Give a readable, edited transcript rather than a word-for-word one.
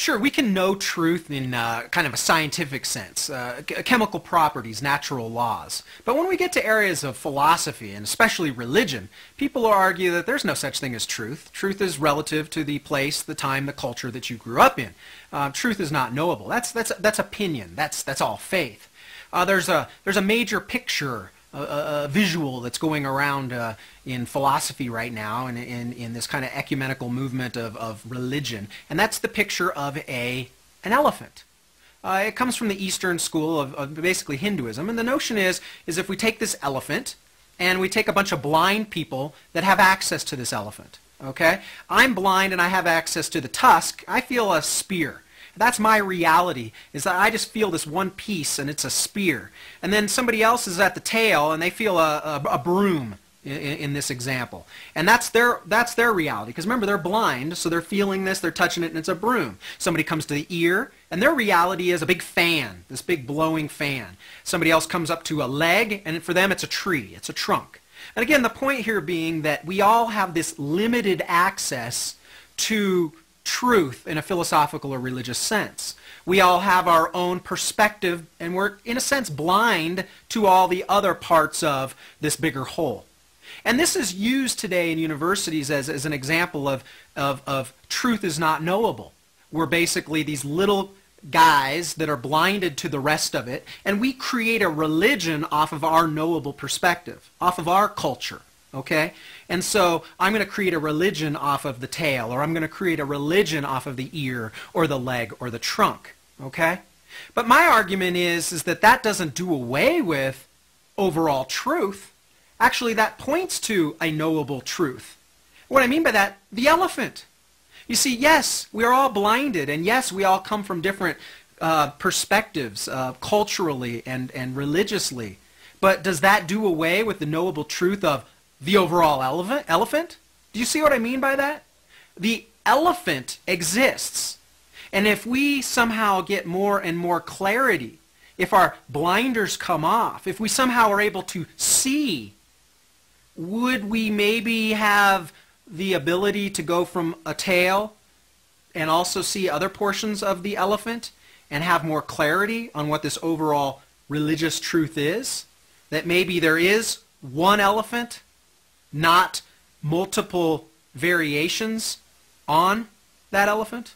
Sure, we can know truth in kind of a scientific sense, chemical properties, natural laws. But when we get to areas of philosophy, and especially religion, people argue that there's no such thing as truth. Truth is relative to the place, the time, the culture that you grew up in. Truth is not knowable. That's opinion. That's all faith. There's a major picture, a visual that's going around in philosophy right now, and in this kind of ecumenical movement of religion, and that's the picture of an elephant. It comes from the Eastern school of basically Hinduism, and the notion is if we take this elephant and we take a bunch of blind people that have access to this elephant, okay? I'm blind and I have access to the tusk. I feel a spear. That's my reality, is that I just feel this one piece and it's a spear. And then somebody else is at the tail and they feel a broom in this example. And that's their reality, because remember, they're blind, so they're feeling this, they're touching it, and it's a broom. Somebody comes to the ear and their reality is a big fan, this big blowing fan. Somebody else comes up to a leg, and for them it's a tree, it's a trunk. And again, the point here being that we all have this limited access to truth in a philosophical or religious sense. We all have our own perspective, and we're, in a sense, blind to all the other parts of this bigger whole. And this is used today in universities as an example of truth is not knowable. We're basically these little guys that are blinded to the rest of it, and we create a religion off of our knowable perspective, off of our culture. Okay? And so I'm going to create a religion off of the tail, or I'm going to create a religion off of the ear, or the leg, or the trunk. Okay? But my argument is that doesn't do away with overall truth. Actually, that points to a knowable truth. What I mean by that, the elephant. You see, yes, we are all blinded, and yes, we all come from different perspectives, culturally and religiously. But does that do away with the knowable truth of the overall elephant? Do you see what I mean by that? The elephant exists. And if we somehow get more and more clarity, if our blinders come off, if we somehow are able to see, would we maybe have the ability to go from a tail and also see other portions of the elephant and have more clarity on what this overall religious truth is? That maybe there is one elephant, not multiple variations on that elephant?